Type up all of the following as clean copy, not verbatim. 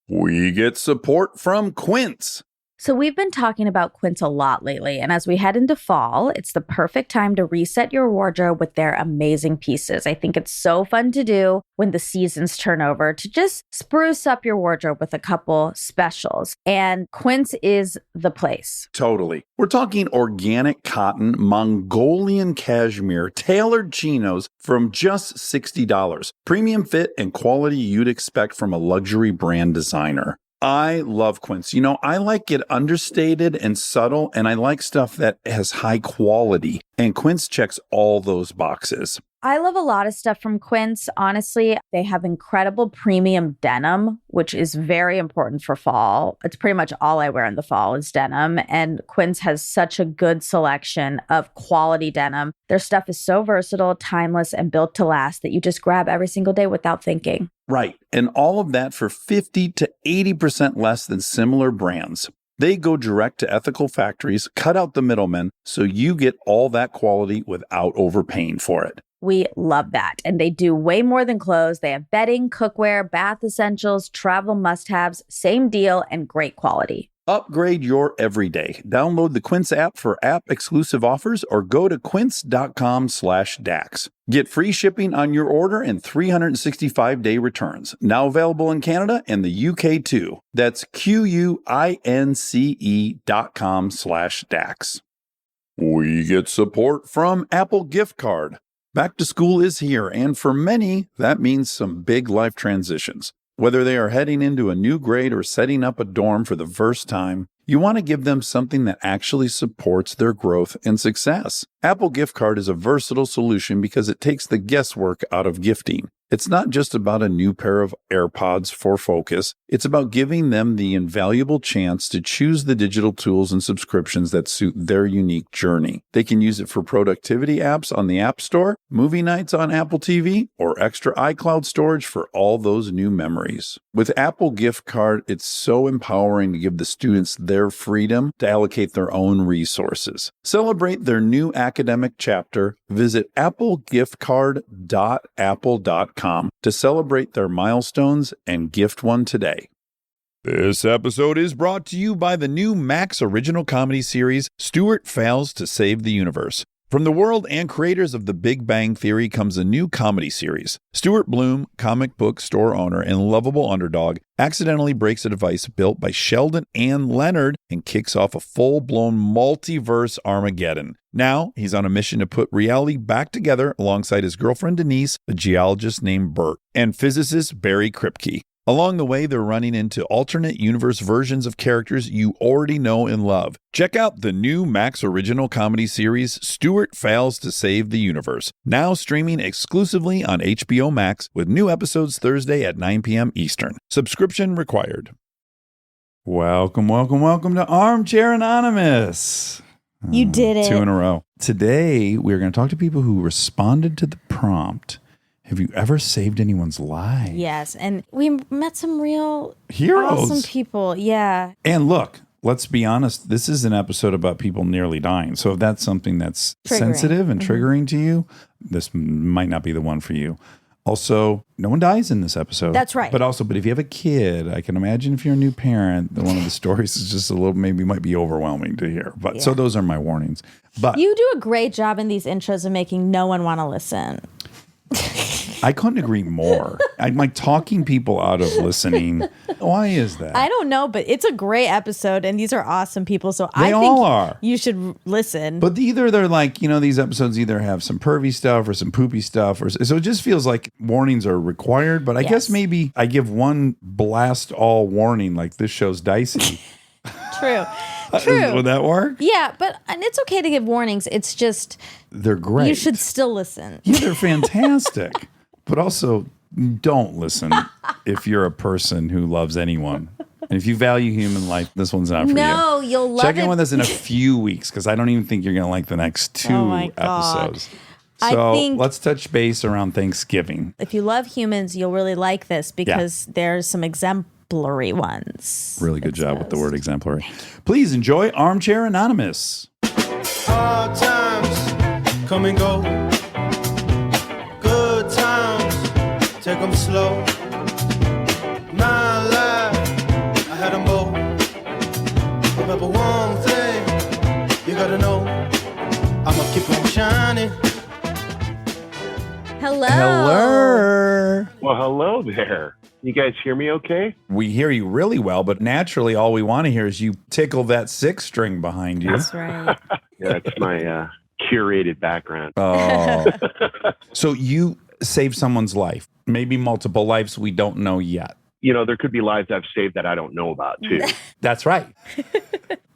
We get support from Quince. So we've been talking about Quince a lot lately, and as we head into fall, it's the perfect time to reset your wardrobe with their amazing pieces. I think it's so fun to do when the seasons turn over to just spruce up your wardrobe with a couple specials, and Quince is the place. Totally. We're talking organic cotton, Mongolian cashmere, tailored chinos from just $60. Premium fit and quality you'd expect from a luxury brand designer. I love Quince. You know, I like it understated and subtle, and I like stuff that has high quality. And Quince checks all those boxes. I love a lot of stuff from Quince. Honestly, they have incredible premium denim, which is very important for fall. It's pretty much all I wear in the fall is denim. And Quince has such a good selection of quality denim. Their stuff is so versatile, timeless, and built to last that you just grab every single day without thinking. Right. And all of that for 50 to 80% less than similar brands. They go direct to ethical factories, cut out the middlemen, so you get all that quality without overpaying for it. We love that. And they do way more than clothes. They have bedding, cookware, bath essentials, travel must-haves, same deal, and great quality. Upgrade your everyday. Download the Quince app for app-exclusive offers or go to quince.com/Dax. Get free shipping on your order and 365-day returns. Now available in Canada and the UK too. That's QUINCE.com/Dax. We get support from Apple Gift Card. Back to school is here, and for many, that means some big life transitions. Whether they are heading into a new grade or setting up a dorm for the first time, you want to give them something that actually supports their growth and success. Apple Gift Card is a versatile solution because it takes the guesswork out of gifting. It's not just about a new pair of AirPods for focus. It's about giving them the invaluable chance to choose the digital tools and subscriptions that suit their unique journey. They can use it for productivity apps on the App Store, movie nights on Apple TV, or extra iCloud storage for all those new memories. With Apple Gift Card, it's so empowering to give the students their freedom to allocate their own resources. Celebrate their new academic chapter. Visit applegiftcard.apple.com to celebrate their milestones and gift one today. This episode is brought to you by the new Max original comedy series, Stuart Fails to Save the Universe. From the world and creators of The Big Bang Theory comes a new comedy series. Stuart Bloom, comic book store owner and lovable underdog, accidentally breaks a device built by Sheldon and Leonard and kicks off a full-blown multiverse Armageddon. Now, he's on a mission to put reality back together alongside his girlfriend Denise, a geologist named Bert, and physicist Barry Kripke. Along the way, they're running into alternate universe versions of characters you already know and love. Check out the new Max original comedy series, Stuart Fails to Save the Universe, now streaming exclusively on HBO Max with new episodes Thursday at 9 p.m. Eastern. Subscription required. Welcome to Armchair Anonymous. You did it. 2 in a row. Today, we're going to talk to people who responded to the prompt. Have you ever saved anyone's life? Yes, and we met some real heroes. Awesome people, yeah. And look, let's be honest, this is an episode about people nearly dying. So if that's something that's sensitive and triggering to you, this might not be the one for you. Also, no one dies in this episode. That's right. But if you have a kid, I can imagine if you're a new parent, one of the stories is just a little, maybe might be overwhelming to hear. But so those are my warnings. But you do a great job in these intros of making no one want to listen. I couldn't agree more. I'm like talking people out of listening. Why is that? I don't know, but it's a great episode, and these are awesome people. So I think all are. You should listen. But either they're like, these episodes either have some pervy stuff or some poopy stuff, or so it just feels like warnings are required. But I guess maybe I give one blast all warning, like this show's dicey. True. Would that work? Yeah, and it's okay to give warnings. It's just they're great. You should still listen. Yeah, they're fantastic. But also, don't listen if you're a person who loves anyone. And if you value human life, this one's not for you. No, you'll love it. Check in with us in a few weeks, because I don't even think you're going to like the next 2 episodes. So let's touch base around Thanksgiving. If you love humans, you'll really like this, because there's some exemplary ones. Really good job with the word exemplary. Please enjoy Armchair Anonymous. Hard times come and go. Good times, take them slow. My life but one thing you gotta know, I'ma keep on shining. Hello. Hello. Well, hello there. You guys hear me okay? We hear you really well, but naturally, all we want to hear is you tickle that six string behind you. That's right. Yeah, that's my curated background. Oh. So you saved someone's life, maybe multiple lives we don't know yet. You know, there could be lives I've saved that I don't know about, too. That's right.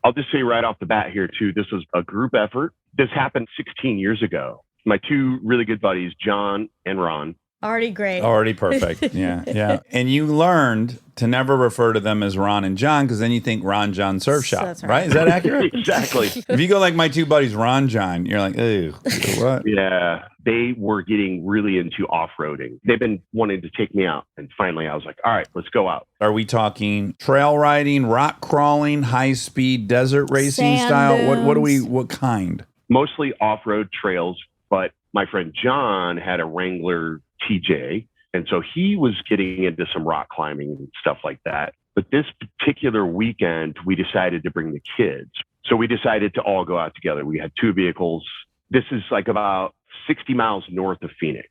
I'll just say right off the bat here, too, this was a group effort. This happened 16 years ago. My two really good buddies, John and Ron. Already great. Already perfect. Yeah. And you learned to never refer to them as Ron and John because then you think Ron John Surf Shop, That's right. right. Is that accurate? Exactly. If you go like my two buddies, Ron John, you're like, ew, what? Yeah, they were getting really into off-roading. They've been wanting to take me out. And finally, I was like, all right, let's go out. Are we talking trail riding, rock crawling, high-speed desert racing Sand style? dunes. What kind? Mostly off-road trails, but my friend John had a Wrangler TJ. And so he was getting into some rock climbing and stuff like that. But this particular weekend, we decided to bring the kids. So we decided to all go out together. We had two vehicles. This is like about 60 miles north of Phoenix.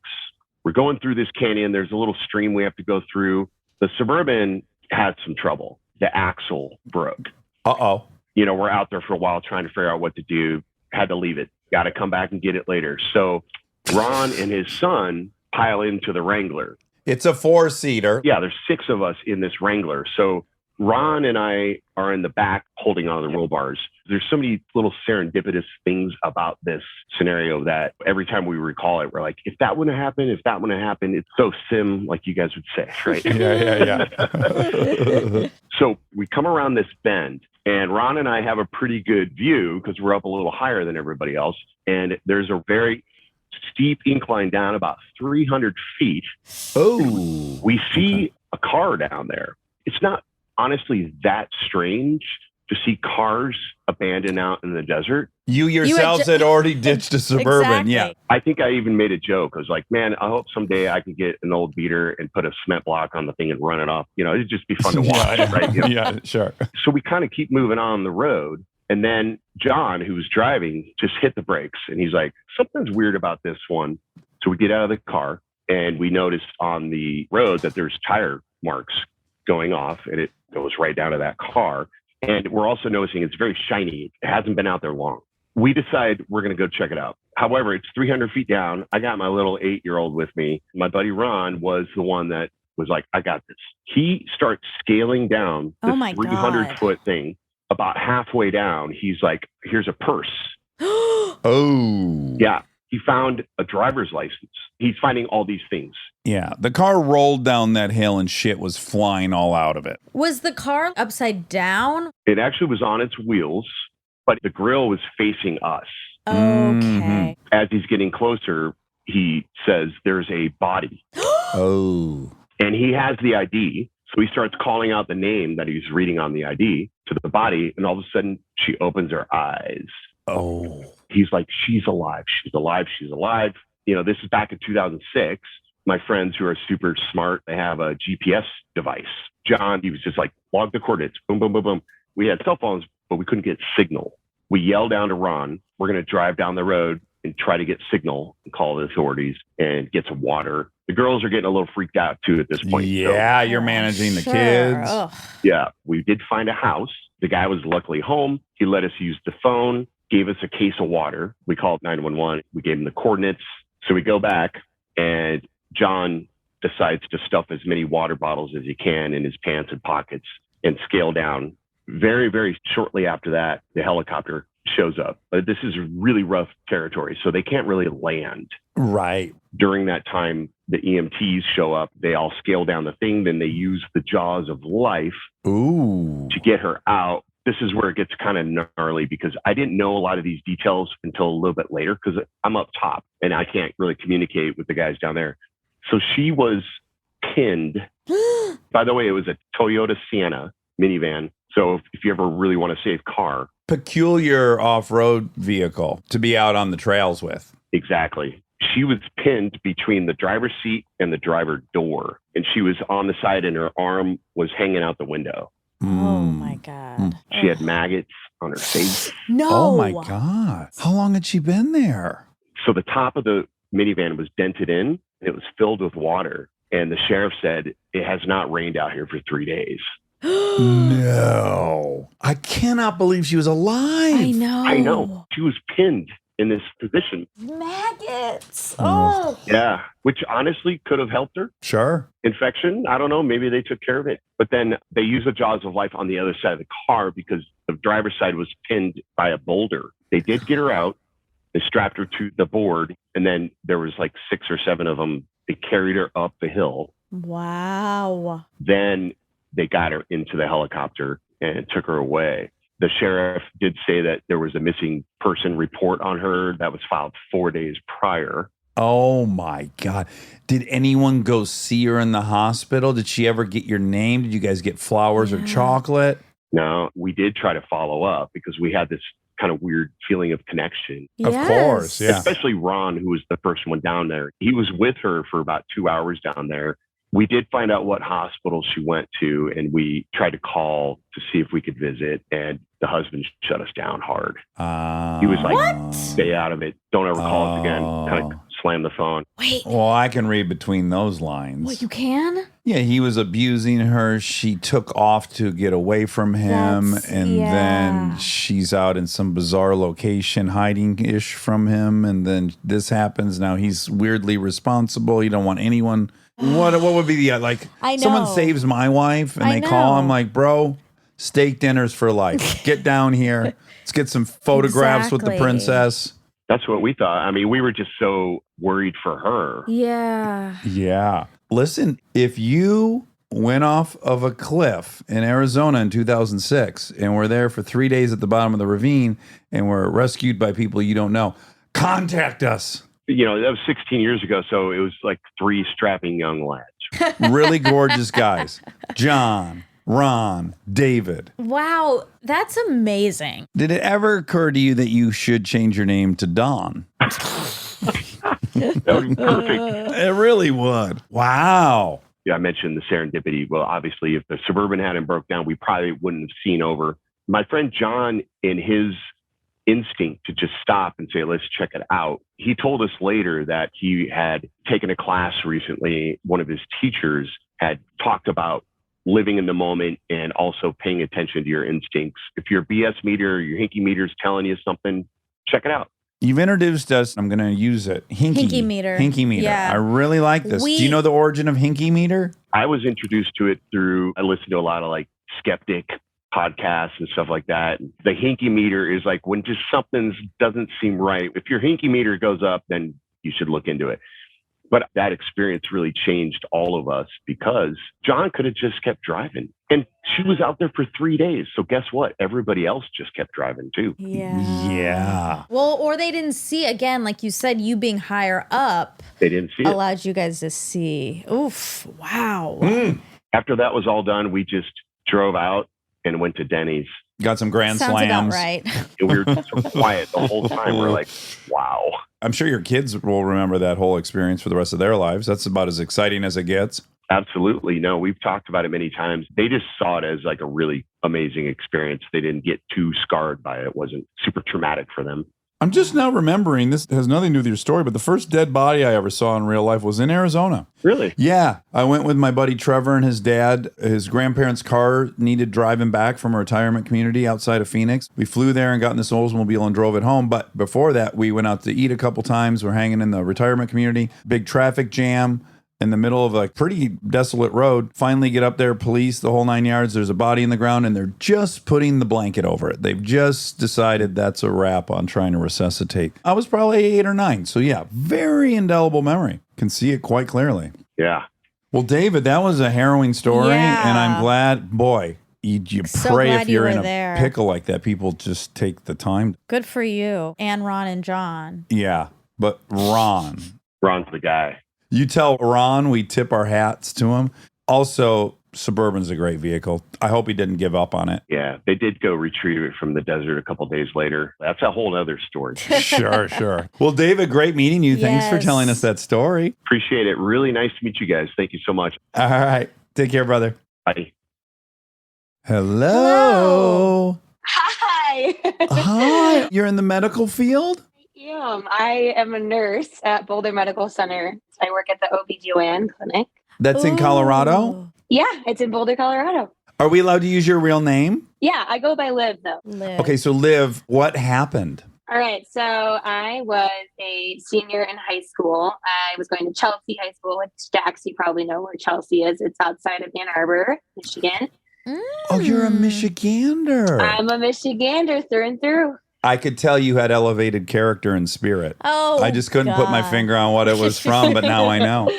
We're going through this canyon. There's a little stream we have to go through. The Suburban had some trouble. The axle broke. Uh-oh. You know, we're out there for a while trying to figure out what to do. Had to leave it. Got to come back and get it later. So Ron and his son pile into the Wrangler. It's a four-seater. Yeah, there's six of us in this Wrangler. So Ron and I are in the back holding on to the roll bars. There's so many little serendipitous things about this scenario that every time we recall it, we're like, if that wouldn't happen, it's so sim, like you guys would say, right? Yeah. So we come around this bend and Ron and I have a pretty good view because we're up a little higher than everybody else. And there's a very steep incline down about 300 feet. Oh. We see a car down there. It's not honestly that strange to see cars abandoned out in the desert. You yourselves had already ditched a Suburban. Exactly. Yeah. I think I even made a joke. I was like, man, I hope someday I can get an old beater and put a cement block on the thing and run it off. You know, it'd just be fun to watch, right? You know? Yeah, sure. So we kind of keep moving on the road. And then John, who was driving, just hit the brakes. And he's like, something's weird about this one. So we get out of the car and we notice on the road that there's tire marks going off and it goes right down to that car. And we're also noticing it's very shiny. It hasn't been out there long. We decide we're going to go check it out. However, it's 300 feet down. I got my little 8-year-old with me. My buddy Ron was the one that was like, I got this. He starts scaling down this 300-foot thing. About halfway down, he's like, here's a purse. Oh. Yeah. He found a driver's license. He's finding all these things. Yeah. The car rolled down that hill and shit was flying all out of it. Was the car upside down? It actually was on its wheels, but the grill was facing us. Okay. As he's getting closer, he says, there's a body. Oh. And he has the ID. So he starts calling out the name that he's reading on the ID to the body. And all of a sudden, she opens her eyes. Oh. He's like, she's alive. She's alive. She's alive. You know, this is back in 2006. My friends who are super smart, they have a GPS device. John, he was just like, log the coordinates. Boom, boom, boom, boom. We had cell phones, but we couldn't get signal. We yelled down to Ron, we're going to drive down the road and try to get signal and call the authorities and get some water. The girls are getting a little freaked out too at this point. Yeah, you're managing the kids. Ugh. Yeah, we did find a house. The guy was luckily home. He let us use the phone, gave us a case of water. We called 911. We gave him the coordinates. So we go back and John decides to stuff as many water bottles as he can in his pants and pockets and scale down. Very, very shortly after that, the helicopter shows up. But this is really rough territory, so they can't really land. Right. During that time, the EMTs show up. They all scale down the thing. Then they use the jaws of life Ooh. to get her out. This is where it gets kind of gnarly because I didn't know a lot of these details until a little bit later because I'm up top and I can't really communicate with the guys down there. So she was pinned. By the way, it was a Toyota Sienna minivan. So if you ever really want to save car. Peculiar off-road vehicle to be out on the trails with. Exactly. She was pinned between the driver's seat and the driver door. And she was on the side and her arm was hanging out the window. Oh my God. She had maggots on her face. No. Oh my God. How long had she been there? So the top of the minivan was dented in, and it was filled with water. And the sheriff said it has not rained out here for 3 days. No. I cannot believe she was alive. I know. She was pinned in this position. Maggots. Oh. Yeah, which honestly could have helped her. Sure. Infection, I don't know. Maybe they took care of it. But then they used the jaws of life on the other side of the car because the driver's side was pinned by a boulder. They did get her out. They strapped her to the board. And then there was like 6 or 7 of them. They carried her up the hill. Wow. Then they got her into the helicopter and took her away. The sheriff did say that there was a missing person report on her that was filed 4 days prior. Oh my God. Did anyone go see her in the hospital? Did she ever get your name? Did you guys get flowers or chocolate? No, we did try to follow up because we had this kind of weird feeling of connection. Of course, yeah. Especially Ron, who was the first one down there. He was with her for about 2 hours down there. We did find out what hospital she went to, and we tried to call to see if we could visit, and the husband shut us down hard. He was like, What? Stay out of it. Don't ever call us again. Kind of slammed the phone. Wait. Well, I can read between those lines. What, you can? Yeah, he was abusing her. She took off to get away from him. Then she's out in some bizarre location hiding-ish from him. And then this happens. Now he's weirdly responsible. You don't want anyone. What would be the, like, I know. someone saves my wife and they call him like, bro, steak dinners for life. Get down here. Let's get some photographs with the princess. That's what we thought. I mean, we were just so worried for her. Yeah. Yeah. Listen, if you went off of a cliff in Arizona in 2006 and were there for 3 days at the bottom of the ravine and were rescued by people you don't know, contact us. You know, that was 16 years ago, so it was like 3 strapping young lads. Really gorgeous guys. John, Ron, David. Wow, that's amazing. Did it ever occur to you that you should change your name to Don? That would be perfect. It really would. Wow. Yeah, I mentioned the serendipity. Well, obviously, if the Suburban hadn't broke down, we probably wouldn't have seen over. My friend John, in his instinct to just stop and say, let's check it out, he told us later that he had taken a class recently. One of his teachers had talked about living in the moment and also paying attention to your instincts. If your BS meter, your hinky meter is telling you something, check it out. You've introduced us. I'm going to use it. Hinky meter. Hinky meter. Yeah. I really like this. Do you know the origin of hinky meter? I was introduced to it through, I listened to a lot of like skeptic podcasts and stuff like that. The hinky meter is like when just something doesn't seem right. If your hinky meter goes up, then you should look into it. But that experience really changed all of us because John could have just kept driving. And she was out there for 3 days. So guess what? Everybody else just kept driving too. Yeah. Well, or they didn't see, again, like you said, you being higher up. They didn't see it. Allowed you guys to see. Oof. Wow. After that was all done, we just drove out and went to Denny's. Got some grand Sounds slams. about right. And we were just so quiet the whole time. We're like, wow. I'm sure your kids will remember that whole experience for the rest of their lives. That's about as exciting as it gets. Absolutely. No, we've talked about it many times. They just saw it as like a really amazing experience. They didn't get too scarred by it. It wasn't super traumatic for them. I'm just now remembering, this has nothing to do with your story, but the first dead body I ever saw in real life was in Arizona. Really? Yeah. I went with my buddy Trevor and his dad. His grandparents' car needed driving back from a retirement community outside of Phoenix. We flew there and got in this Oldsmobile and drove it home. But before that, we went out to eat a couple times. We're hanging in the retirement community. Big traffic jam in the middle of a pretty desolate road. Finally get up there, police, the whole 9 yards. There's a body in the ground, and they're just putting the blanket over it. They've just decided that's a wrap on trying to resuscitate. I was probably 8 or 9. So yeah, very indelible memory. Can see it quite clearly. Yeah. Well, David, that was a harrowing story, Yeah. and I'm glad, boy, you So pray glad if you you're were in a there. pickle like that, people just take the time. Good for you. And Ron and John. Yeah, but Ron. Ron's the guy. You tell Ron we tip our hats to him. Also, Suburban's a great vehicle. I hope he didn't give up on it. Yeah. They did go retrieve it from the desert a couple days later. That's a whole other story. Sure. Well, David, great meeting you. Thanks for Yes. telling us that story. Appreciate it. Really nice to meet you guys. Thank you so much. All right. Take care, brother. Bye. Hello. Hi. Hi. You're in the medical field? I am a nurse at Boulder Medical Center. I work at the OBGYN clinic. That's in Colorado? Yeah, it's in Boulder, Colorado. Are we allowed to use your real name? Yeah, I go by Liv, though. Okay, so Liv, what happened? All right, so I was a senior in high school. I was going to Chelsea High School, which Dax, you probably know where Chelsea is. It's outside of Ann Arbor, Michigan. Oh, you're a Michigander. I'm a Michigander through and through. I could tell you had elevated character and spirit. Oh, I just couldn't put my finger on what it was from, but now I know. So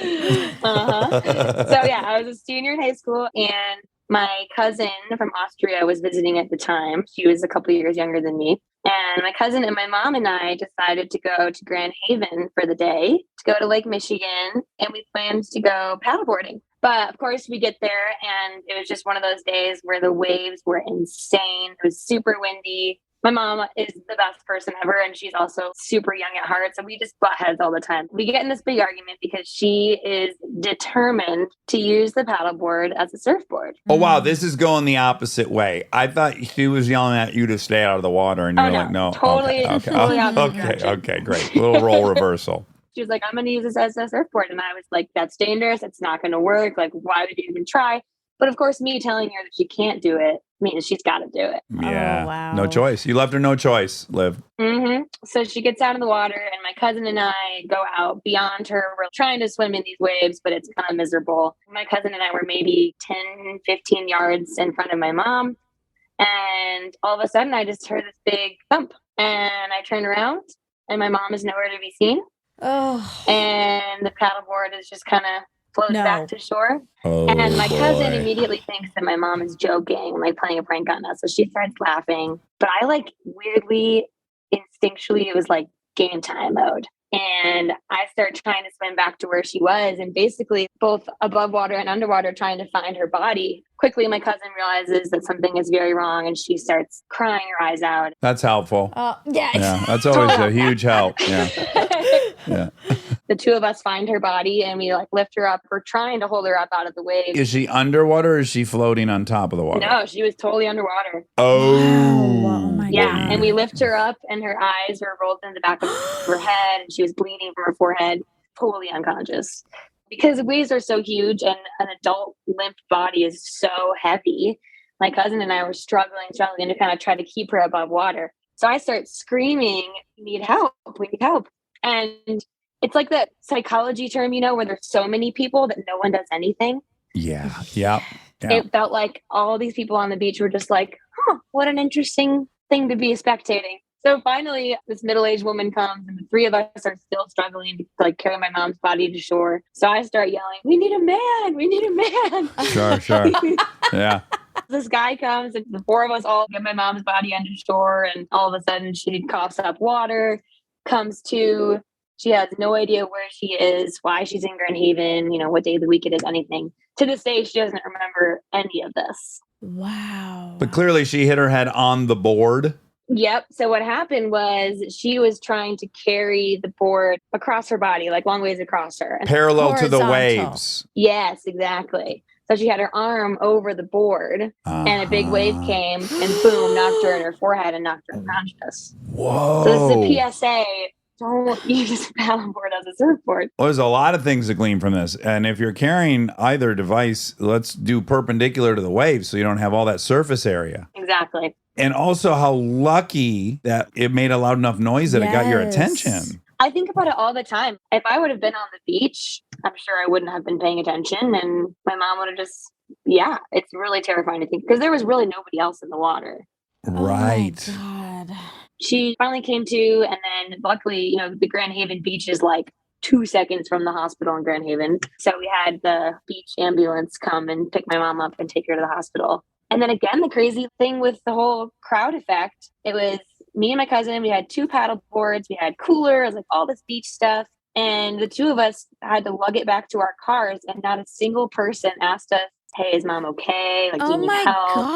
yeah, I was a senior in high school, and my cousin from Austria was visiting at the time. She was a couple of years younger than me. And my cousin and my mom and I decided to go to Grand Haven for the day, to go to Lake Michigan, and we planned to go paddleboarding. But of course, we get there, and it was just one of those days where the waves were insane. It was super windy. My mom is the best person ever, and she's also super young at heart. So we just butt heads all the time. We get in this big argument because she is determined to use the paddleboard as a surfboard. Oh, wow. This is going the opposite way. I thought she was yelling at you to stay out of the water, and you're like, no. Totally opposite direction. Okay, great. Little role reversal. She was like, I'm going to use this as a surfboard. And I was like, that's dangerous. It's not going to work. Like, why would you even try? But of course, me telling her that she can't do it means she's got to do it. Yeah. Oh, wow. No choice. You left her no choice, Liv. Mm-hmm. So she gets out of the water, and my cousin and I go out beyond her. We're trying to swim in these waves, but it's kind of miserable. My cousin and I were maybe 10, 15 yards in front of my mom. And all of a sudden, I just heard this big thump. And I turn around, and my mom is nowhere to be seen. Oh. And the paddleboard is just kind of floats back to shore. Oh, and my cousin boy. immediately thinks that my mom is joking and like playing a prank on us. So she starts laughing. But I like weirdly, instinctually, it was like game time mode. And I start trying to swim back to where she was, and basically both above water and underwater trying to find her body. Quickly, my cousin realizes that something is very wrong, and she starts crying her eyes out. That's helpful. Yeah. Yeah, that's always a huge help. Yeah. Yeah. The two of us find her body, and we like lift her up. We're trying to hold her up out of the waves. Is she underwater or is she floating on top of the water? No, she was totally underwater. Oh, wow. My Yeah, God. and we lift her up, and her eyes were rolled in the back of her head, and she was bleeding from her forehead, totally unconscious. Because the waves are so huge, and an adult limp body is so heavy, my cousin and I were struggling to kind of try to keep her above water. So I start screaming, "We need help! We need help!" And it's like that psychology term, where there's so many people that no one does anything. Yeah. Yeah. It felt like all these people on the beach were just like, what an interesting thing to be spectating. So finally, this middle-aged woman comes, and the three of us are still struggling to like carry my mom's body to shore. So I start yelling, "We need a man! We need a man!" Sure. Yeah. This guy comes, and the four of us all get my mom's body under shore, and all of a sudden she coughs up water, comes to. She has no idea where she is, why she's in Grand Haven, what day of the week it is, anything. To this day, she doesn't remember any of this. Wow. But clearly she hit her head on the board. Yep. So what happened was she was trying to carry the board across her body, like long ways across her. Parallel to the Horizontal. waves. Yes, exactly. So she had her arm over the board, and a big wave came and boom, knocked her in her forehead and knocked her unconscious. Whoa. So this is a PSA. Don't use a paddleboard as a surfboard. Well, there's a lot of things to glean from this. And if you're carrying either device, let's do perpendicular to the waves so you don't have all that surface area. Exactly. And also how lucky that it made a loud enough noise that it got your Yes. attention. I think about it all the time. If I would have been on the beach, I'm sure I wouldn't have been paying attention, and my mom would have just, it's really terrifying to think, because there was really nobody else in the water. Right. Oh my God. She finally came to, and then luckily, the Grand Haven beach is like 2 seconds from the hospital in Grand Haven. So we had the beach ambulance come and pick my mom up and take her to the hospital. And then again, the crazy thing with the whole crowd effect, it was me and my cousin. We had 2 paddle boards, we had coolers, like all this beach stuff. And the 2 of us had to lug it back to our cars, and not a single person asked us, "Hey, is mom okay? Like, do you Oh need my help?"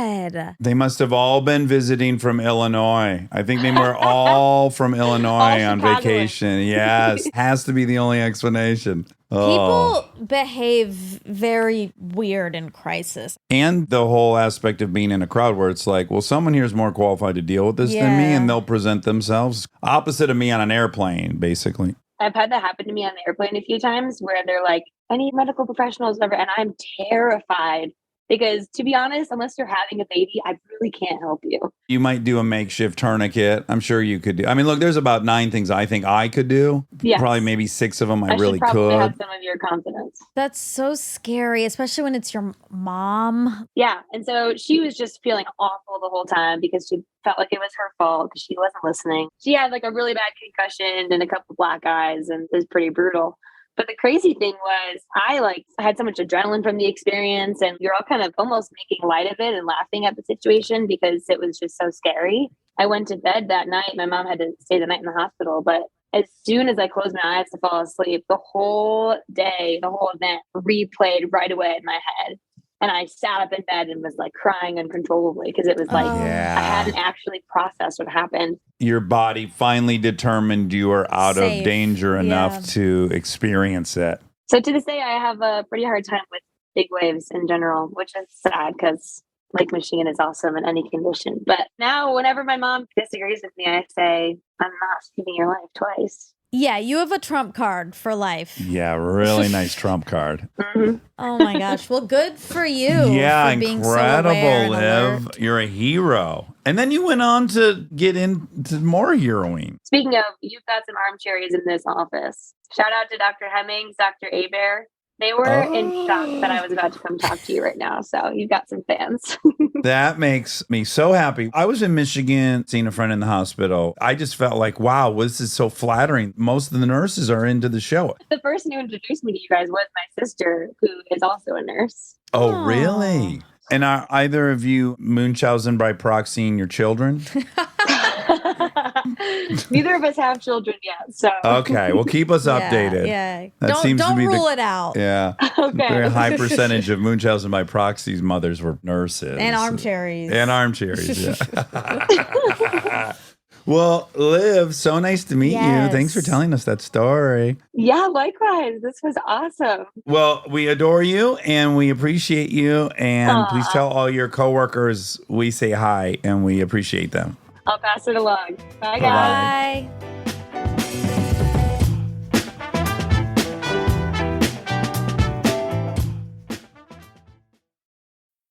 God. They must have all been visiting from Illinois. I think they were all from Illinois on Chicagoans. vacation. Yes, has to be the only explanation. Oh. People behave very weird in crisis. And the whole aspect of being in a crowd where it's like, well, someone here is more qualified to deal with this than me, and they'll present themselves opposite of me on an airplane, basically. I've had that happen to me on the airplane a few times where they're like, I need medical professionals over, and I'm terrified because, to be honest, unless you're having a baby, I really can't help you. You might do a makeshift tourniquet. I'm sure you could do. I mean, look, there's about 9 things I think I could do. Yes. Probably maybe 6 of them I really should probably could. have some of your confidence. That's so scary, especially when it's your mom. Yeah. And so she was just feeling awful the whole time because she felt like it was her fault because she wasn't listening. She had like a really bad concussion and a couple black eyes, and it was pretty brutal. But the crazy thing was I had so much adrenaline from the experience, and you're all kind of almost making light of it and laughing at the situation because it was just so scary. I went to bed that night. My mom had to stay the night in the hospital, but as soon as I closed my eyes to fall asleep, the whole day, the whole event replayed right away in my head. And I sat up in bed and was like crying uncontrollably because it was like I hadn't actually processed what happened. Your body finally determined you are out Safe. of danger enough to experience it. So to this day, I have a pretty hard time with big waves in general, which is sad because Lake Michigan is awesome in any condition. But now whenever my mom disagrees with me, I say, I'm not saving your life twice. Yeah, you have a trump card for life. Yeah, really nice trump card. Mm-hmm. Oh my gosh. Well, good for you. Yeah, for being incredible, so aware and Liv. alert. You're a hero. And then you went on to get into more heroing. Speaking of, you've got some Armcherries in this office. Shout out to Dr. Hemmings, Dr. Aber. They were in shock that I was about to come talk to you right now. So you've got some fans. That makes me so happy. I was in Michigan seeing a friend in the hospital. I just felt like, wow, this is so flattering. Most of the nurses are into the show. The person who introduced me to you guys was my sister, who is also a nurse. Oh, Aw. really? And are either of you Munchausen by proxying your children? Neither of us have children yet. So Okay, well, keep us updated. Yeah. That seems to don't be the- rule it out. Yeah. Okay. Very high percentage of Munchausen by proxy's mothers were nurses. And Armcherries. And Armcherries, yeah. Well, Liv, so nice to meet you. Yes. Thanks for telling us that story. Yeah, likewise. This was awesome. Well, we adore you and we appreciate you. And Aw. please tell all your coworkers we say hi and we appreciate them. I'll pass it along. Bye, guys. Bye.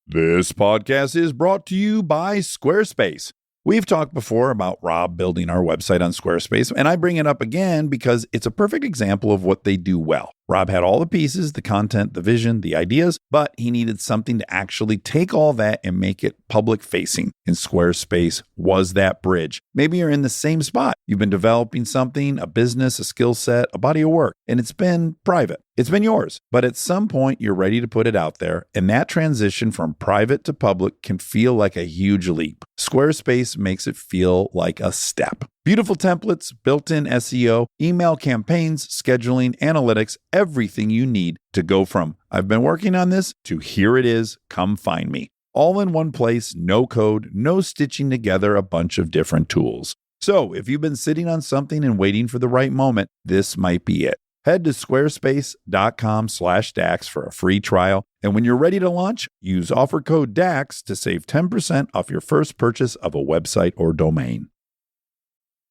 This podcast is brought to you by Squarespace. We've talked before about Rob building our website on Squarespace, and I bring it up again because it's a perfect example of what they do well. Rob had all the pieces, the content, the vision, the ideas, but he needed something to actually take all that and make it public facing. And Squarespace was that bridge. Maybe you're in the same spot. You've been developing something, a business, a skill set, a body of work, and it's been private. It's been yours, but at some point you're ready to put it out there, and that transition from private to public can feel like a huge leap. Squarespace makes it feel like a step. Beautiful templates, built-in SEO, email campaigns, scheduling, analytics, everything you need to go from I've been working on this to here it is, come find me. All in one place, no code, no stitching together a bunch of different tools. So if you've been sitting on something and waiting for the right moment, this might be it. Head to squarespace.com/DAX for a free trial. And when you're ready to launch, use offer code DAX to save 10% off your first purchase of a website or domain.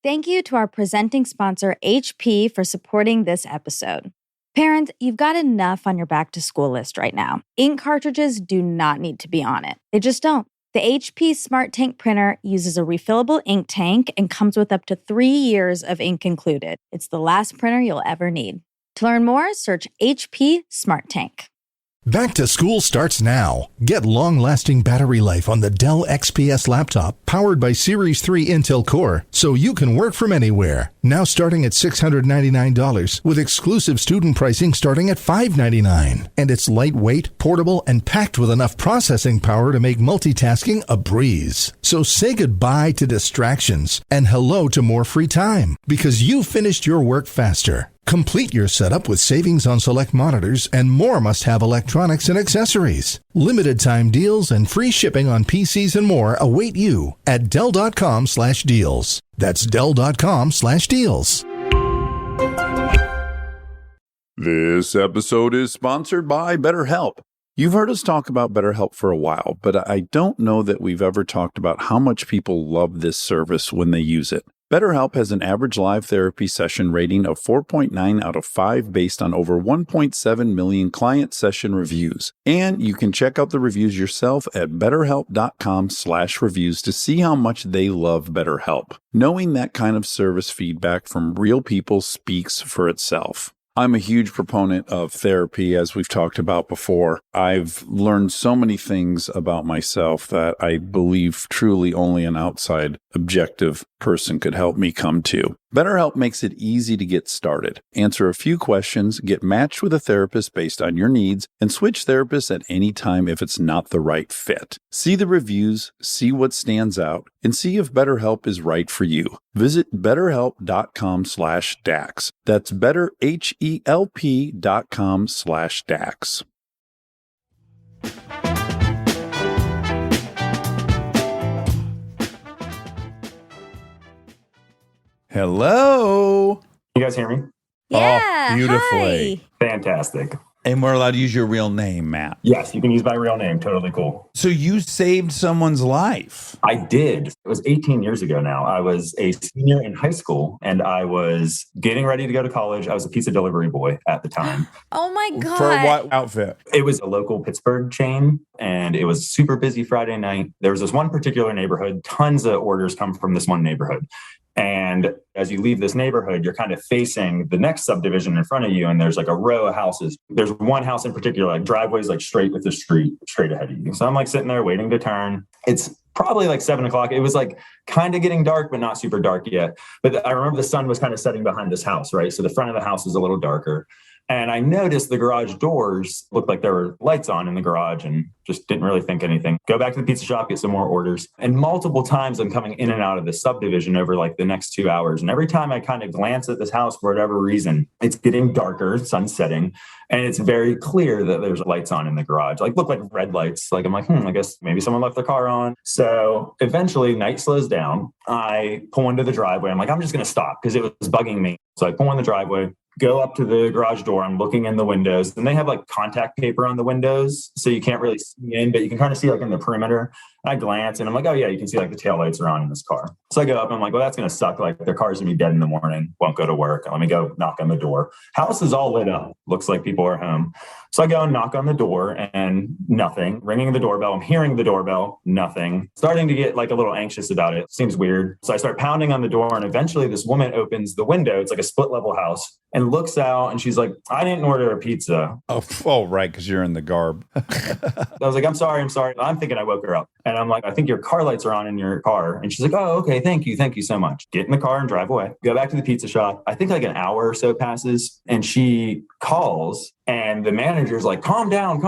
Thank you to our presenting sponsor, HP, for supporting this episode. Parents, you've got enough on your back-to-school list right now. Ink cartridges do not need to be on it. They just don't. The HP Smart Tank printer uses a refillable ink tank and comes with up to 3 years of ink included. It's the last printer you'll ever need. To learn more, search HP Smart Tank. Back to school starts now. Get long-lasting battery life on the Dell XPS laptop powered by Series 3 Intel Core so you can work from anywhere. Now starting at $699 with exclusive student pricing starting at $599. And it's lightweight, portable, and packed with enough processing power to make multitasking a breeze. So say goodbye to distractions and hello to more free time because you finished your work faster. Complete your setup with savings on select monitors and more must-have electronics and accessories. Limited time deals and free shipping on PCs and more await you at Dell.com/deals. That's Dell.com/deals. This episode is sponsored by BetterHelp. You've heard us talk about BetterHelp for a while, but I don't know that we've ever talked about how much people love this service when they use it. BetterHelp has an average live therapy session rating of 4.9 out of 5 based on over 1.7 million client session reviews. And you can check out the reviews yourself at betterhelp.com/reviews to see how much they love BetterHelp. Knowing that kind of service feedback from real people speaks for itself. I'm a huge proponent of therapy, as we've talked about before. I've learned so many things about myself that I believe truly only an outside, objective person could help me come to. BetterHelp makes it easy to get started. Answer a few questions, get matched with a therapist based on your needs, and switch therapists at any time if it's not the right fit. See the reviews, see what stands out, and see if BetterHelp is right for you. Visit betterhelp.com/Dax. That's betterhelp.com/Dax. Hello. You guys hear me? Yeah. Oh, beautifully. Hi. Fantastic. And we're allowed to use your real name, Matt. Yes, you can use my real name. Totally cool. So you saved someone's life. I did. It was 18 years ago now. I was a senior in high school and I was getting ready to go to college. I was a pizza delivery boy at the time. Oh my God. For what outfit? It was a local Pittsburgh chain and it was super busy Friday night. There was this one particular neighborhood. Tons of orders come from this one neighborhood. And as you leave this neighborhood, you're kind of facing the next subdivision in front of you. And there's like a row of houses. There's one house in particular, like driveways, like straight with the street, straight ahead of you. So I'm like sitting there waiting to turn. It's probably like 7:00. It was like kind of getting dark, but not super dark yet. But I remember the sun was kind of setting behind this house, right? So the front of the house was a little darker. And I noticed the garage doors looked like there were lights on in the garage and just didn't really think anything. Go back to the pizza shop, get some more orders. And multiple times I'm coming in and out of the subdivision over like the next 2 hours. And every time I kind of glance at this house for whatever reason, it's getting darker, sun's setting. And it's very clear that there's lights on in the garage, like look like red lights. Like I'm like, I guess maybe someone left their car on. So eventually night slows down. I pull into the driveway. I'm like, I'm just going to stop because it was bugging me. So I pull in the driveway, go up to the garage door. I'm looking in the windows and they have like contact paper on the windows. So you can't really see in, but you can kind of see like in the perimeter. I glance and I'm like, oh yeah, you can see like the taillights are on in this car. So I go up and I'm like, well, that's going to suck. Like their car's going to be dead in the morning. Won't go to work. Let me go knock on the door. House is all lit up. Looks like people are home. So I go and knock on the door and nothing. Ringing the doorbell. I'm hearing the doorbell. Nothing. Starting to get like a little anxious about it. Seems weird. So I start pounding on the door and eventually this woman opens the window. It's like a split level house and looks out and she's like, I didn't order a pizza. Oh, right. Because you're in the garb. I was like, I'm sorry. I'm thinking I woke her up. And I'm like, I think your car lights are on in your car. And she's like, oh, okay. Thank you so much. Get in the car and drive away. Go back to the pizza shop. I think like an hour or so passes and she calls and the manager's like, calm down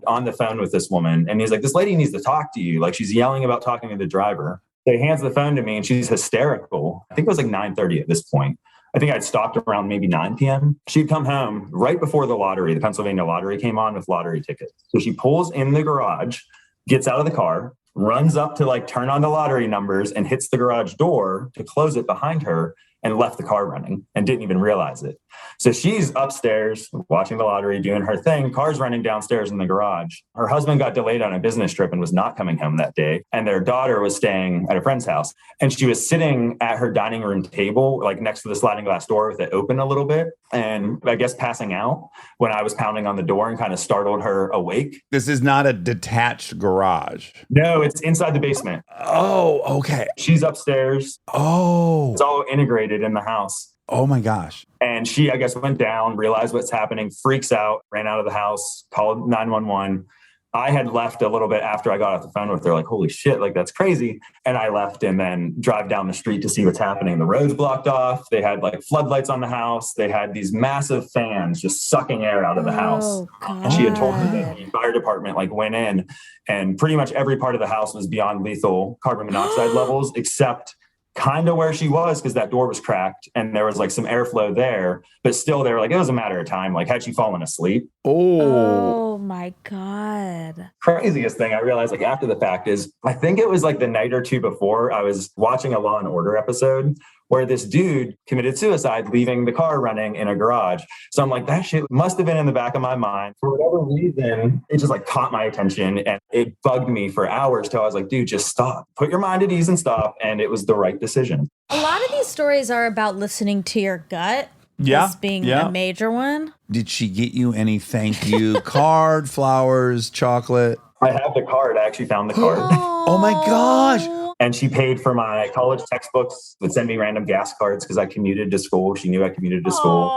on the phone with this woman. And he's like, this lady needs to talk to you. Like she's yelling about talking to the driver. So he hands the phone to me and she's hysterical. I think it was like 9:30 at this point. I think I'd stopped around maybe 9 p.m. She'd come home right before the lottery. The Pennsylvania lottery came on with lottery tickets. So she pulls in the garage, gets out of the car, runs up to like turn on the lottery numbers and hits the garage door to close it behind her and left the car running and didn't even realize it. So she's upstairs watching the lottery, doing her thing. Car's running downstairs in the garage. Her husband got delayed on a business trip and was not coming home that day. And their daughter was staying at a friend's house. And she was sitting at her dining room table, like next to the sliding glass door with it open a little bit. And I guess passing out when I was pounding on the door and kind of startled her awake. This is not a detached garage. No, it's inside the basement. Oh, okay. She's upstairs. Oh. It's all integrated in the house. Oh my gosh. And she, I guess, went down, realized what's happening, freaks out, ran out of the house, called 911. I had left a little bit after I got off the phone with her, like, holy shit, like that's crazy. And I left and then drive down the street to see what's happening. The road's blocked off. They had like floodlights on the house. They had these massive fans just sucking air out of the house. God. And she had told me that the fire department like went in and pretty much every part of the house was beyond lethal carbon monoxide levels, except kind of where she was because that door was cracked and there was like some airflow there, but still they were like, it was a matter of time. Like, had she fallen asleep? Oh my God. Craziest thing I realized like after the fact is I think it was like the night or two before I was watching a Law and Order episode where this dude committed suicide leaving the car running in a garage. So I'm like, that shit must have been in the back of my mind. For whatever reason, it just like caught my attention and it bugged me for hours till I was like, dude, just stop. Put your mind at ease and stop. And it was the right decision. A lot of these stories are about listening to your gut. Yeah. This being a major one. Did she get you any thank you card, flowers, chocolate? I have the card. I actually found the card. Oh my gosh. And she paid for my college textbooks, would send me random gas cards because I commuted to school. She knew I commuted to school.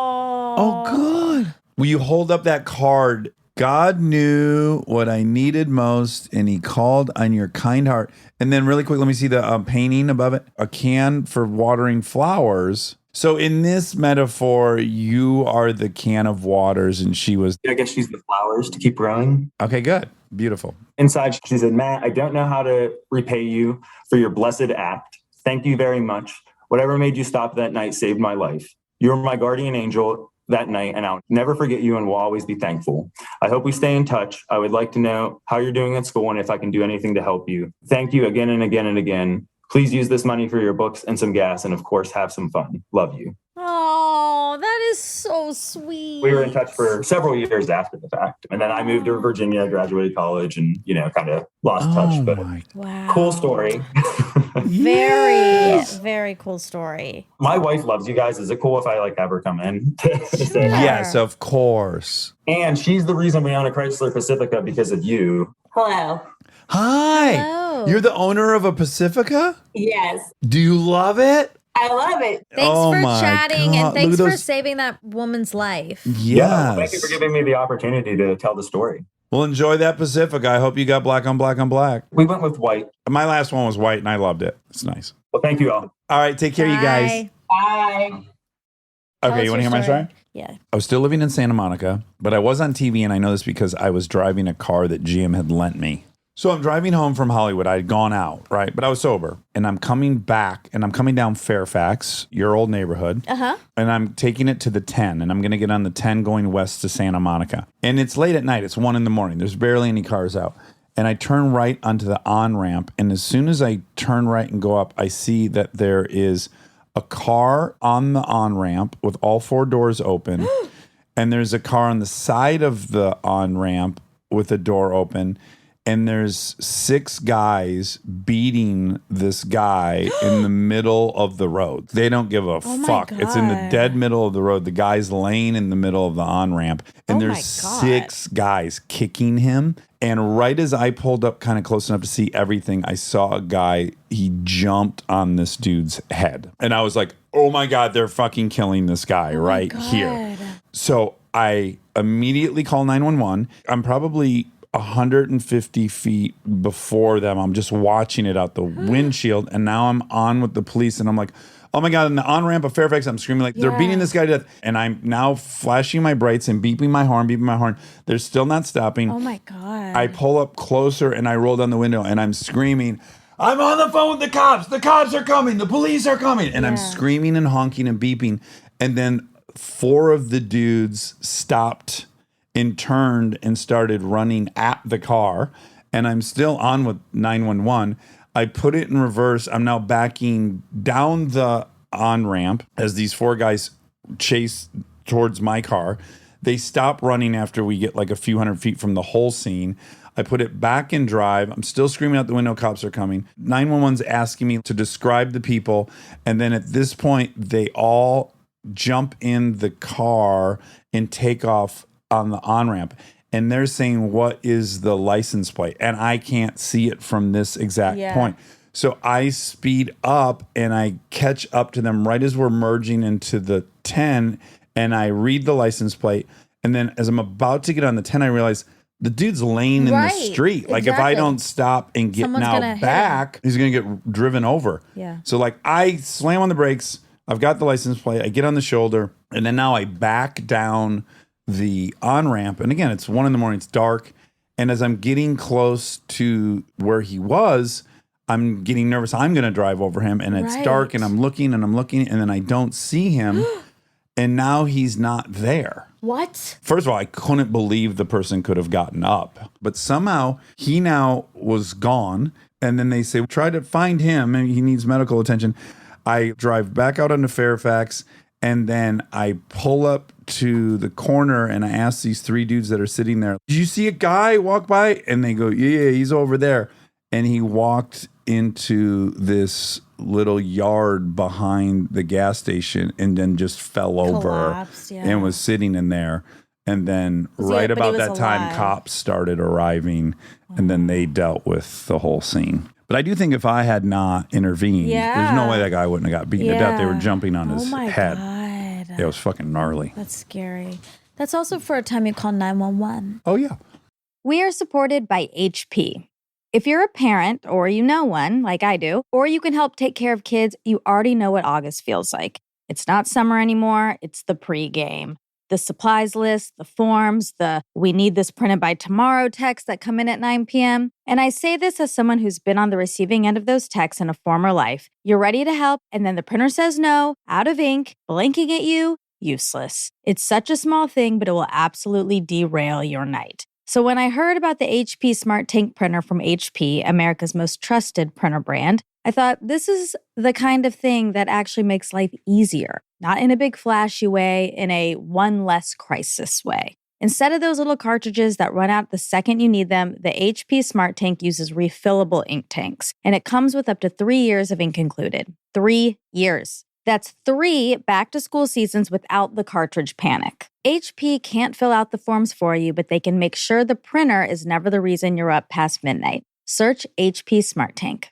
Oh, good. Will you hold up that card? God knew what I needed most, and he called on your kind heart. And then really quick, let me see the painting above it. A can for watering flowers. So in this metaphor, you are the can of waters, and she was... I guess she's the flowers to keep growing. Okay, good. Beautiful. Inside, she said, Matt, I don't know how to repay you for your blessed act. Thank you very much. Whatever made you stop that night saved my life. You were my guardian angel that night, and I'll never forget you and will always be thankful. I hope we stay in touch. I would like to know how you're doing at school and if I can do anything to help you. Thank you again and again and again. Please use this money for your books and some gas, and of course, have some fun. Love you. Oh, that is so sweet. We were in touch for several years after the fact. And then I moved to Virginia, graduated college, and, kind of lost touch. But wow. Cool story. Very, very cool story. My wife loves you guys. Is it cool if I have her come in? Sure. Yes, of course. And she's the reason we own a Chrysler Pacifica because of you. Hello. Hi. Hello. You're the owner of a Pacifica? Yes. Do you love it? I love it. Thanks for chatting God. and thanks Look at for those... saving that woman's life. Yes. Yeah, thank you for giving me the opportunity to tell the story. Well, enjoy that Pacifica. I hope you got black on black on black. We went with white. My last one was white, and I loved it. It's nice. Well, thank you all. All right, take care, you guys. Bye. Okay, you want to hear my story? Yeah. I was still living in Santa Monica, but I was on TV, and I know this because I was driving a car that GM had lent me. So I'm driving home from Hollywood. I had gone out, right? But I was sober. And I'm coming back, and I'm coming down Fairfax, your old neighborhood. Uh-huh. And I'm taking it to the 10, and I'm going to get on the 10 going west to Santa Monica. And it's late at night. It's 1 a.m. There's barely any cars out. And I turn right onto the on-ramp. And as soon as I turn right and go up, I see that there is a car on the on-ramp with all 4 doors open. And there's a car on the side of the on-ramp with a door open. And there's 6 guys beating this guy in the middle of the road. They don't give a fuck. It's in the dead middle of the road. The guy's laying in the middle of the on-ramp. And there's 6 guys kicking him. And right as I pulled up kind of close enough to see everything, I saw a guy, he jumped on this dude's head. And I was like, oh my God, they're fucking killing this guy right here. So I immediately call 911. I'm probably 150 feet before them. I'm just watching it out the windshield. And now I'm on with the police. And I'm like, oh my God, in the on-ramp of Fairfax, I'm screaming like, they're beating this guy to death. And I'm now flashing my brights and beeping my horn. They're still not stopping. Oh my God. I pull up closer and I roll down the window and I'm screaming, I'm on the phone with the cops. The cops are coming. The police are coming. And I'm screaming and honking and beeping. And then 4 of the dudes stopped and turned and started running at the car. And I'm still on with 911. I put it in reverse. I'm now backing down the on-ramp as these 4 guys chase towards my car. They stop running after we get like a few hundred feet from the whole scene. I put it back in drive. I'm still screaming out the window, cops are coming. 911's asking me to describe the people. And then at this point, they all jump in the car and take off on the on-ramp. And they're saying, what is the license plate? And I can't see it from this exact point. So I speed up and I catch up to them right as we're merging into the 10. And I read the license plate. And then as I'm about to get on the 10, I realize the dude's laying in the street. Like if I don't stop and get back, he's going to get driven over. Yeah. So like I slam on the brakes. I've got the license plate. I get on the shoulder. And then now I back down the on-ramp. And again, it's 1 a.m. It's dark. And as I'm getting close to where he was, I'm getting nervous. I'm going to drive over him, and it's dark, and I'm looking, and then I don't see him, and now he's not there. What? First of all, I couldn't believe the person could have gotten up, but somehow he now was gone, and then they say, try to find him, and he needs medical attention. I drive back out onto Fairfax, and then I pull up to the corner, and I ask these 3 dudes that are sitting there, did you see a guy walk by? And they go, yeah, he's over there. And he walked into this little yard behind the gas station and then just fell over and was sitting in there. And then right about that time, cops started arriving, and then they dealt with the whole scene. But I do think if I had not intervened, there's no way that guy wouldn't have got beaten to death. They were jumping on his head. God. It was fucking gnarly. That's scary. That's also for a time you call 911. Oh, yeah. We are supported by HP. If you're a parent or you know one, like I do, or you can help take care of kids, you already know what August feels like. It's not summer anymore. It's the pregame. The supplies list, the forms, the we need this printed by tomorrow texts that come in at 9 p.m. And I say this as someone who's been on the receiving end of those texts in a former life. You're ready to help, and then the printer says no, out of ink, blinking at you, useless. It's such a small thing, but it will absolutely derail your night. So when I heard about the HP Smart Tank printer from HP, America's most trusted printer brand, I thought this is the kind of thing that actually makes life easier, not in a big flashy way, in a one less crisis way. Instead of those little cartridges that run out the second you need them, the HP Smart Tank uses refillable ink tanks, and it comes with up to 3 years of ink included. 3 years. That's 3 back-to-school seasons without the cartridge panic. HP can't fill out the forms for you, but they can make sure the printer is never the reason you're up past midnight. Search HP Smart Tank.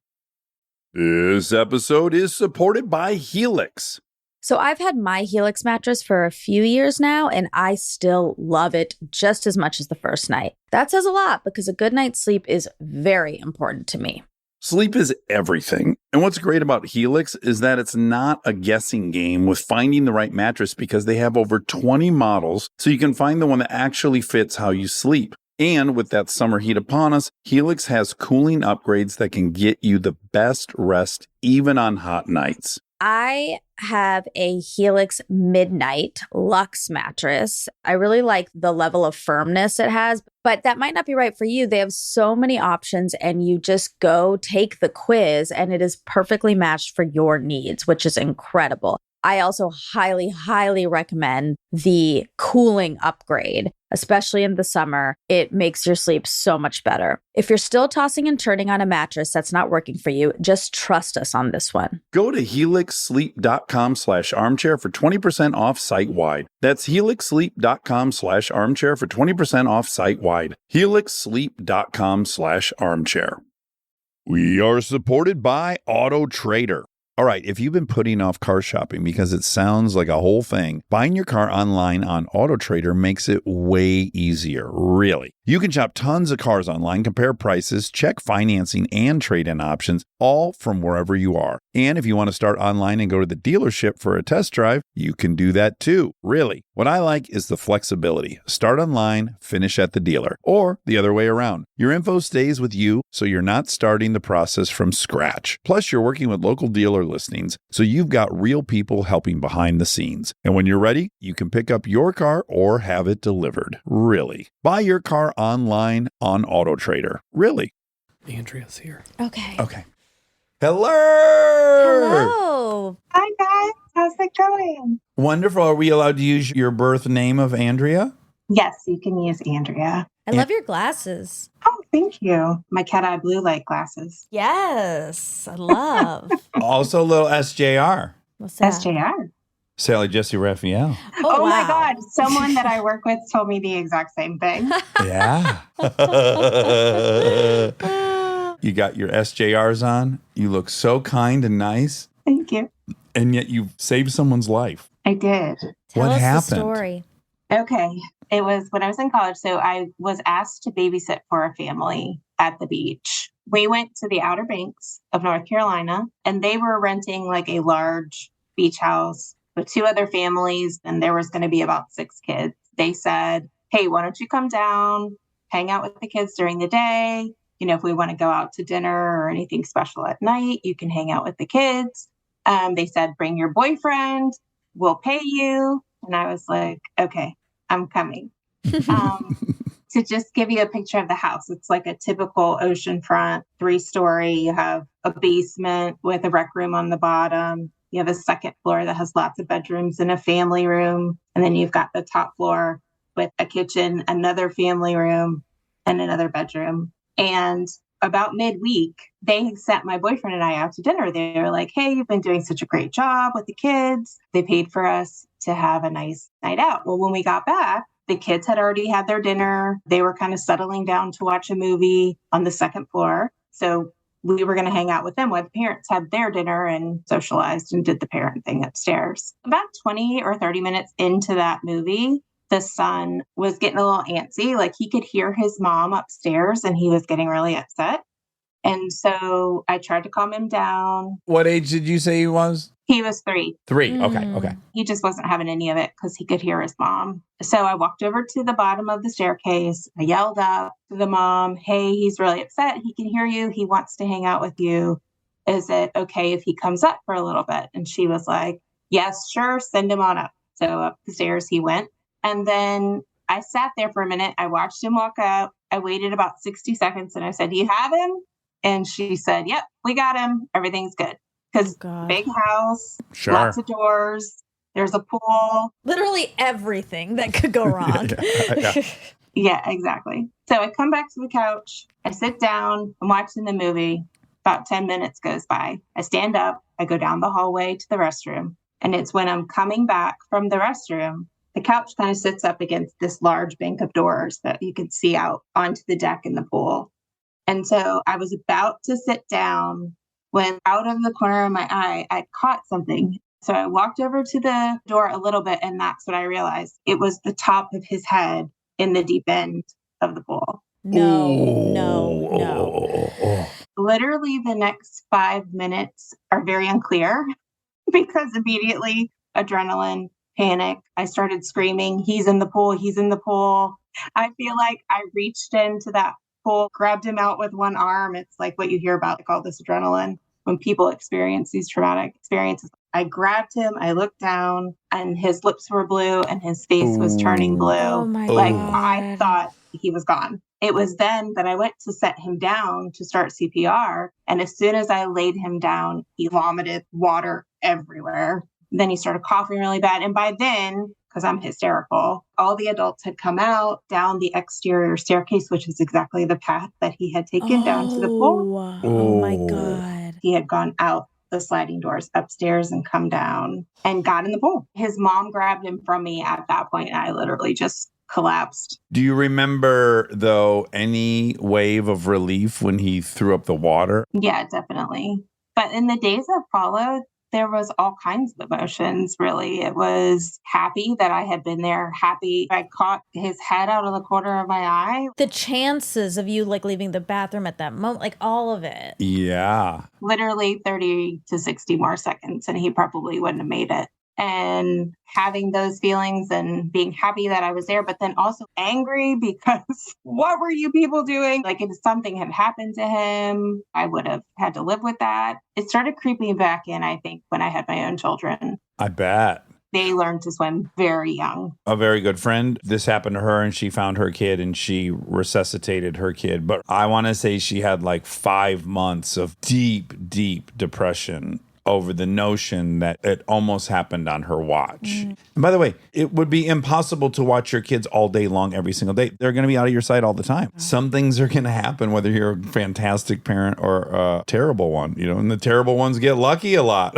This episode is supported by Helix. So I've had my Helix mattress for a few years now, and I still love it just as much as the first night. That says a lot because a good night's sleep is very important to me. Sleep is everything. And what's great about Helix is that it's not a guessing game with finding the right mattress because they have over 20 models, so you can find the one that actually fits how you sleep. And with that summer heat upon us, Helix has cooling upgrades that can get you the best rest even on hot nights. I have a Helix Midnight Luxe mattress. I really like the level of firmness it has, but that might not be right for you. They have so many options, and you just go take the quiz, and it is perfectly matched for your needs, which is incredible. I also highly, highly recommend the cooling upgrade, especially in the summer. It makes your sleep so much better. If you're still tossing and turning on a mattress that's not working for you, just trust us on this one. Go to helixsleep.com/armchair for 20% off site-wide. That's helixsleep.com/armchair for 20% off site-wide. helixsleep.com/armchair. We are supported by Auto Trader. All right, if you've been putting off car shopping because it sounds like a whole thing, buying your car online on Auto Trader makes it way easier, really. You can shop tons of cars online, compare prices, check financing and trade-in options, all from wherever you are. And if you want to start online and go to the dealership for a test drive, you can do that too, really. What I like is the flexibility. Start online, finish at the dealer, or the other way around. Your info stays with you, so you're not starting the process from scratch. Plus, you're working with local dealer listings, so you've got real people helping behind the scenes. And when you're ready, you can pick up your car or have it delivered. Really. Buy your car online on Auto Trader. Really. Andrea's here. Okay. Hello. Hello. Hi, guys. How's it going? Wonderful. Are we allowed to use your birth name of Andrea? Yes, you can use Andrea. I love your glasses. Oh, thank you. My cat-eye blue light glasses. Yes, I love. Also a little SJR. What's that? SJR. Sally Jesse Raphael. Oh my wow. God. Someone that I work with told me the exact same thing. Yeah. You got your SJRs on. You look so kind and nice. Thank you. And yet you've saved someone's life. I did. Tell What us happened? the story. Okay. It was when I was in college. So I was asked to babysit for a family at the beach. We went to the Outer Banks of North Carolina, and they were renting like a large beach house with 2 other families, and there was going to be about 6 kids. They said, hey, why don't you come down, hang out with the kids during the day, if we want to go out to dinner or anything special at night, you can hang out with the kids. They said, bring your boyfriend, we'll pay you. And I was like, okay, I'm coming. To just give you a picture of the house, it's like a typical oceanfront 3-story. You have a basement with a rec room on the bottom. You have a second floor that has lots of bedrooms and a family room. And then you've got the top floor with a kitchen, another family room, and another bedroom. And about midweek, they sent my boyfriend and I out to dinner. They were like, hey, you've been doing such a great job with the kids. They paid for us to have a nice night out. Well, when we got back, the kids had already had their dinner. They were kind of settling down to watch a movie on the second floor. So we were going to hang out with them while the parents had their dinner and socialized and did the parent thing upstairs. About 20 or 30 minutes into that movie, the son was getting a little antsy. Like he could hear his mom upstairs and he was getting really upset. And so I tried to calm him down. What age did you say he was? He was 3. 3. Okay. He just wasn't having any of it because he could hear his mom. So I walked over to the bottom of the staircase. I yelled up to the mom, hey, he's really upset. He can hear you. He wants to hang out with you. Is it okay if he comes up for a little bit? And she was like, yes, sure. Send him on up. So up the stairs he went. And then I sat there for a minute. I watched him walk up. I waited about 60 seconds and I said, do you have him? And she said, yep, we got him. Everything's good. Because big house, lots of doors, there's a pool. Literally everything that could go wrong. Yeah, exactly. So I come back to the couch. I sit down. I'm watching the movie. About 10 minutes goes by. I stand up. I go down the hallway to the restroom. And it's when I'm coming back from the restroom, the couch kind of sits up against this large bank of doors that you could see out onto the deck in the pool. And so I was about to sit down when out of the corner of my eye, I caught something. So I walked over to the door a little bit, and that's what I realized. It was the top of his head in the deep end of the pool. No. Literally the next 5 minutes are very unclear because immediately adrenaline, panic. I started screaming, he's in the pool, he's in the pool. I feel like I reached into that pool, grabbed him out with one arm. It's like what you hear about, like all this adrenaline when people experience these traumatic experiences. I grabbed him, I looked down, and his lips were blue and his face was turning blue. Oh my like God. I thought he was gone. It was then that I went to set him down to start CPR. And as soon as I laid him down, he vomited water everywhere. Then he started coughing really bad. And by then, because I'm hysterical, all the adults had come out down the exterior staircase, which is exactly the path that he had taken down to the pool. Oh my God. He had gone out the sliding doors upstairs and come down and got in the pool. His mom grabbed him from me at that point, and I literally just collapsed. Do you remember, though, any wave of relief when he threw up the water? Yeah, definitely. But in the days that followed, there was all kinds of emotions, really. It was happy that I had been there, happy I caught his head out of the corner of my eye. The chances of you like leaving the bathroom at that moment, like all of it. Yeah. Literally 30 to 60 more seconds, and he probably wouldn't have made it. And having those feelings and being happy that I was there, but then also angry because what were you people doing? Like if something had happened to him, I would have had to live with that. It started creeping back in, I think, when I had my own children. I bet. They learned to swim very young. A very good friend, this happened to her and she found her kid and she resuscitated her kid. But I want to say she had like 5 months of deep, deep depression over the notion that it almost happened on her watch. And by the way, it would be impossible to watch your kids all day long, every single day. They're going to be out of your sight all the time. Some things are going to happen, whether you're a fantastic parent or a terrible one, and the terrible ones get lucky a lot.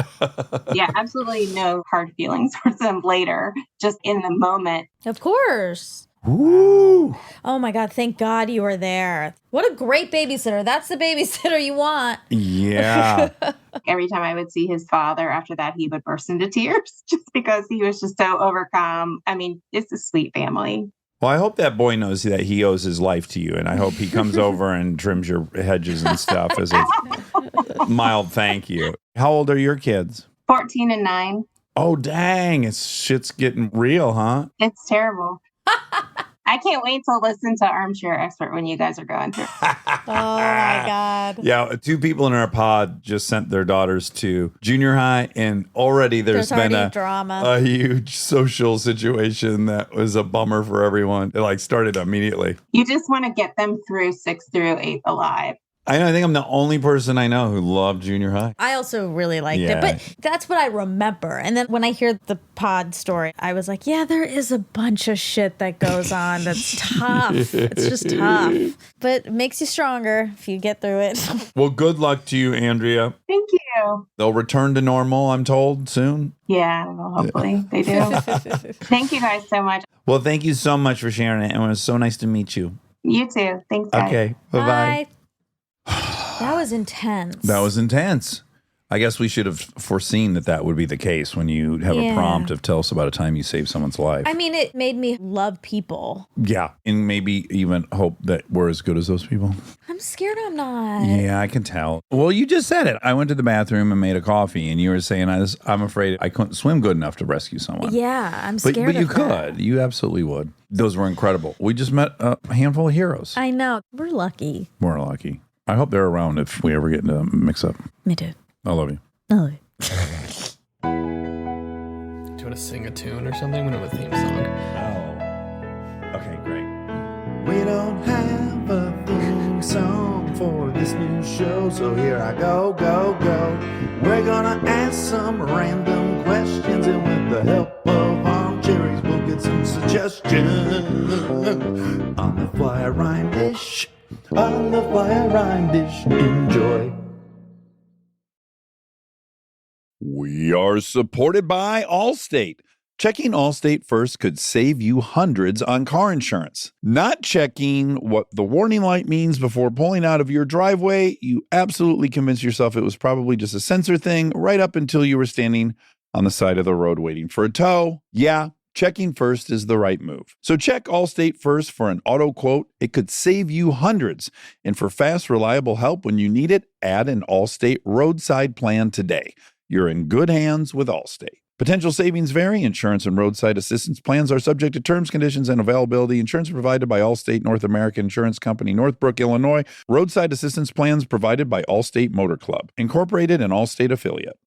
Yeah, absolutely no hard feelings towards them later, just in the moment. Of course. Ooh. Oh my God, thank God you were there. What a great babysitter. That's the babysitter you want. Yeah. Every time I would see his father after that, he would burst into tears just because he was just so overcome. I mean, it's a sweet family. Well, I hope that boy knows that he owes his life to you, and I hope he comes over and trims your hedges and stuff as a mild thank you. How old are your kids? 14 and 9. Oh, dang. Shit's getting real, huh? It's terrible. I can't wait to listen to Armchair Expert when you guys are going through. Oh my God. Yeah, 2 people in our pod just sent their daughters to junior high, and already there's been already a drama. a huge social situation that was a bummer for everyone. It like started immediately. You just want to get them through 6th through 8th alive. I think I'm the only person I know who loved junior high. I also really liked Yeah. it, but that's what I remember. And then when I hear the pod story, I was like, yeah, there is a bunch of shit that goes on that's tough. It's just tough, but it makes you stronger if you get through it. Well, good luck to you, Andrea. Thank you. They'll return to normal, I'm told, soon. Yeah, well, hopefully they do. Thank you guys so much. Well, thank you so much for sharing it. And it was so nice to meet you. You too. Thanks, guys. Okay, bye-bye. Bye. That was intense. That was intense. I guess we should have foreseen that would be the case when you have a prompt of tell us about a time you saved someone's life. I mean, it made me love people. Yeah, and maybe even hope that we're as good as those people. I'm scared I'm not. Yeah, I can tell. Well, you just said it. I went to the bathroom and made a coffee, and you were saying I'm afraid I couldn't swim good enough to rescue someone. Yeah, I'm scared But you of that. could. You absolutely would. Those were incredible. We just met a handful of heroes. I know. We're lucky. We're lucky. I hope they're around if we ever get into a mix-up. Me too. I love you. Oh. Do you want to sing a tune or something? We don't have a theme song. Oh. Okay, great. We don't have a theme song for this new show, so here I go, go, go. We're gonna ask some random questions, and with the help of Armcherries, we'll get some suggestions. On the fly rhyme dish, on the fly rhyme dish, enjoy. We are supported by Allstate. Checking Allstate first could save you hundreds on car insurance. Not checking what the warning light means before pulling out of your driveway, you absolutely convinced yourself it was probably just a sensor thing right up until you were standing on the side of the road waiting for a tow. Yeah, checking first is the right move. So check Allstate first for an auto quote. It could save you hundreds. And for fast, reliable help when you need it, add an Allstate roadside plan today. You're in good hands with Allstate. Potential savings vary. Insurance and roadside assistance plans are subject to terms, conditions, and availability. Insurance provided by Allstate North American Insurance Company, Northbrook, Illinois. Roadside assistance plans provided by Allstate Motor Club, Incorporated, an Allstate affiliate.